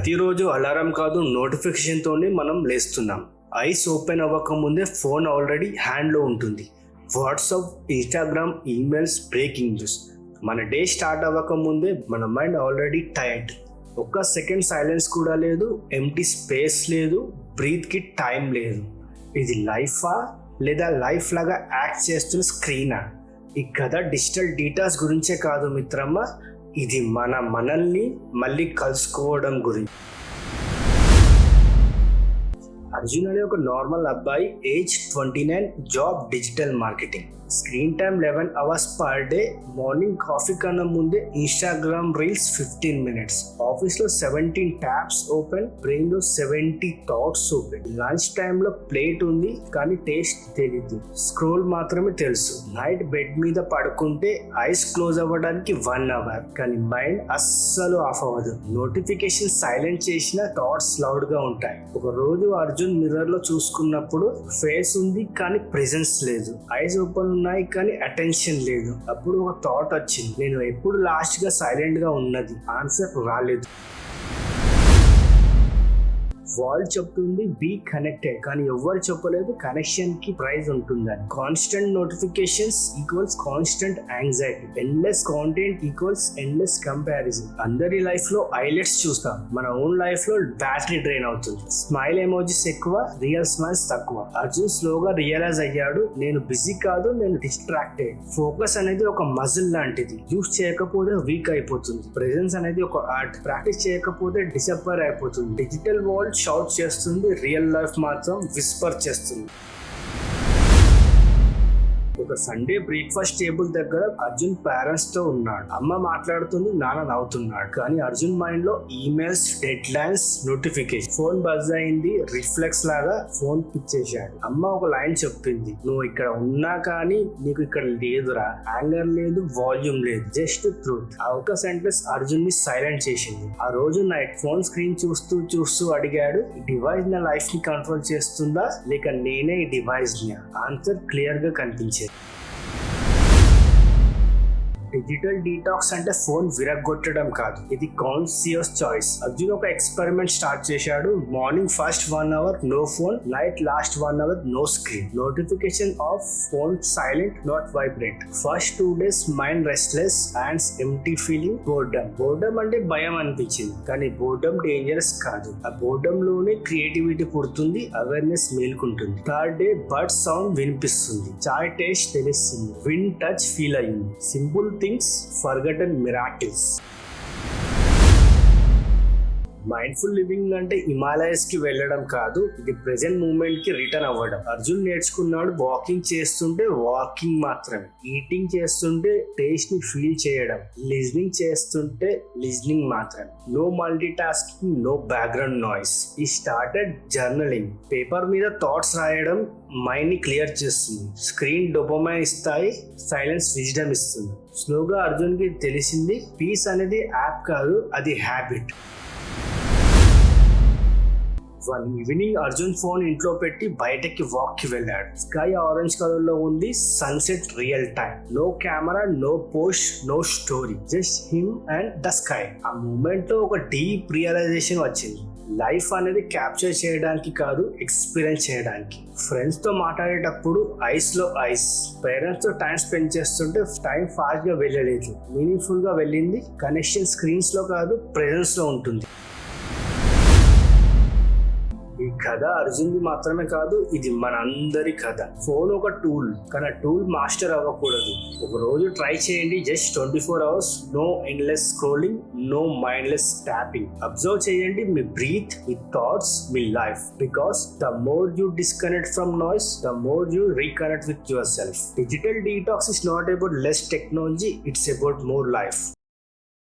ప్రతిరోజు అలారం కాదు నోటిఫికేషన్తోనే మనం లేస్తున్నాం. ఐస్ ఓపెన్ అవ్వకముందే ఫోన్ ఆల్రెడీ హ్యాండ్లో ఉంటుంది. WhatsApp, Instagram, emails, breaking news. మన డే స్టార్ట్ అవ్వకముందే మన మైండ్ ఆల్రెడీ టైర్డ్. ఒక్క సెకండ్ సైలెన్స్ కూడా లేదు, ఎంటీ స్పేస్ లేదు, బ్రీత్కి టైం లేదు. ఇది లైఫా లేదా లైఫ్ లాగా యాక్ట్ చేస్తున్న స్క్రీనా? ఈ కథ డిజిటల్ డీటాస్ గురించే కాదు మిత్రమ్మ, ఇది మనల్ని మళ్ళీ కలుసుకోవడం గురించి. అర్జున్ అనే ఒక నార్మల్ అబ్బాయి, age 29, job digital marketing. Screen time 11 hours per day. Morning coffee కన్నా ముందే ఇన్స్టాగ్రామ్ రీల్స్ 15 minutes. ఆఫీస్లో 17 ట్యాబ్స్ ఓపెన్, బ్రెయిన్ లో 70 థాట్స్ ఓపెన్. లంచ్ టైంలో ప్లేట్ ఉంది కానీ టేస్ట్ తెలీదు, స్క్రోల్ మాత్రమే తెలుసు. నైట్ బెడ్ మీద పడుకుంటే ఐస్ క్లోజ్ అవ్వడానికి 1 hour, కానీ మైండ్ అస్సలు ఆఫ్ అవ్వదు. నోటిఫికేషన్ సైలెంట్ చేసిన థాట్స్ లౌడ్ గా ఉంటాయి. ఒక రోజు అర్జున్ మిర్రర్ లో చూసుకున్నప్పుడు ఫేస్ ఉంది కానీ ప్రెజెన్స్ లేదు, ఐస్ ఓపెన్ ఉన్నాయి కానీ అటెన్షన్ లేదు. అప్పుడు ఒక థాట్ వచ్చింది, నేను ఎప్పుడు లాస్ట్ గా సైలెంట్ గా ఉన్నది? ఆన్సర్ రాలేదు. వరల్డ్ చెప్తుంది బీ కనెక్టెడ్, కానీ ఎవ్వరు చెప్పలేదు కనెక్షన్ కి ప్రైజ్ ఉంటుందని. Constant notifications equals constant anxiety. Endless content equals endless comparison. అందరి లైఫ్ లో హైలైట్స్ చూస్తాం, మన ఓన్ లైఫ్ లో బ్యాటరీ డ్రైన్ అవుతుంది. స్మైల్ ఎమోజీస్ ఎక్కువ, రియల్ స్మైల్స్ తక్కువ. అర్జున్ స్లోగా రియలైజ్ అయ్యాడు, నేను బిజీ కాదు, నేను డిస్ట్రాక్టెడ్. ఫోకస్ అనేది ఒక మజిల్ లాంటిది, యూస్ చేయకపోతే వీక్ అయిపోతుంది. ప్రెజెన్స్ అనేది ఒక ఆర్ట్, ప్రాక్టీస్ చేయకపోతే డిసప్పైర్ అయిపోతుంది. డిజిటల్ వరల్డ్ షౌట్ చేస్తుంది, రియల్ లైఫ్ మాత్రం విస్పర్ చేస్తుంది. ఒక సండే బ్రేక్ఫాస్ట్ టేబుల్ దగ్గర అర్జున్ పేరెంట్స్ తో ఉన్నాడు. అమ్మ మాట్లాడుతుంది, నాన్న నవ్వుతున్నాడు. కానీ అర్జున్ మైండ్ లో emails, dead lines, notification. Phone buzz అయింది, రిఫ్లెక్స్ లాగా ఫోన్ పిక్ చేశాడు. అమ్మ ఒక లైన్ చెప్పింది, నువ్వు ఇక్కడ ఉన్నా కానీ నీకు ఇక్కడ లేదురా. యాంగర్ లేదు, వాల్యూమ్ లేదు, జస్ట్ ట్రూత్. ఆ ఒక సెంటెన్స్ అర్జున్ ని సైలెంట్ చేసింది. ఆ రోజు నైట్ ఫోన్ స్క్రీన్ చూస్తూ అడిగాడు, ఈ డివైస్ నా లైఫ్ ని కంట్రోల్ చేస్తుందా లేక నేనే ఈ డివైస్ ని? ఆన్సర్ క్లియర్ గా కనిపించేది. డిజిటల్ డీటాక్స్ అంటే ఫోన్ విరగొట్టడం కాదు, ఇది కాన్షియస్ చాయిస్. అర్జున్ ఒక ఎక్స్పెరిమెంట్ స్టార్ట్ చేశాడు. Morning first 1 hour no phone, night last 1 hour no screen. Notification off, phone silent, not vibrate. First 2 days mind restless, hands empty feeling, boredom అంటే భయం అనిపించింది. కానీ బోర్డమ్ డేంజరస్ కాదు, ఆ బోర్డమ్ లోనే creativity పుడుతుంది, అవేర్నెస్ మేల్కుంటుంది. థర్డ్ డే బర్డ్ సౌండ్ వినిపిస్తుంది, చాయ్ టేస్ట్ తెలుస్తుంది, విండ్ టచ్ ఫీల్ అయ్యింది. Simple things, forgotten miracles. Mindful living అంటే హిమాలయస్ కి వెళ్ళడం కాదు, ఇది ప్రెసెంట్ మూమెంట్ కి రిటర్న్ అవ్వడం. అర్జున్ నేర్చుకున్నాడు, వాకింగ్ చేస్తుంటే వాకింగ్ మాత్రమే, ఈటింగ్ చేస్తుంటే టేస్ట్ ని ఫీల్ చేయడం, లిజనింగ్ చేస్తుంటే లిజనింగ్ మాత్రమే. No multitasking, no background noise. He started journaling. Paper మీద థాట్స్ రాయడం మైండ్ ని క్లియర్ చేస్తుంది. స్క్రీన్ డోపమైన్ ఇస్తాయి, సైలెన్స్ విజ్డమ్ ఇస్తుంది. స్లోగా అర్జున్ కి తెలిసింది, పీస్ అనేది యాప్ కాదు, అది habit. One evening Arjun phone ఇంట్లో పెట్టి బయటకి వాక్ కి వెళ్ళాడు. స్కై ఆరెంజ్ కలర్ లో ఉంది, sunset real time. No camera, no post, no story, just him and the sky. ఆ మూమెంట్ లో ఒక డీప్ రియలైజేషన్ వచ్చింది, లైఫ్ అనేది క్యాప్చర్ చేయడానికి కాదు, ఎక్స్పీరియన్స్ చేయడానికి. ఫ్రెండ్స్ తో మాట్లాడేటప్పుడు ఐస్ లో ఐస్. పేరెంట్స్ తో టైం స్పెండ్ చేస్తుంటే టైం ఫాస్ట్ గా వెళ్ళలేదు, మీనింగ్ఫుల్ గా వెళ్ళింది. కనెక్షన్ స్క్రీన్స్ లో కాదు, ప్రెజెన్స్ లో ఉంటుంది. ఈ కథ అర్జున్ది మాత్రమే కాదు, ఇది మన అందరి కథ. ఫోన్ ఒక టూల్, కానీ టూల్ మాస్టర్ అవ్వకూడదు. ఒక రోజు ట్రై చేయండి, just 24 hours, no endless scrolling, no mindless tapping. Observe చేయండి మీ బ్రీత్, మీ థాట్స్, మీ life. Because the more you disconnect from noise, the more you reconnect with yourself. Digital detox is not about less technology, it's about more life.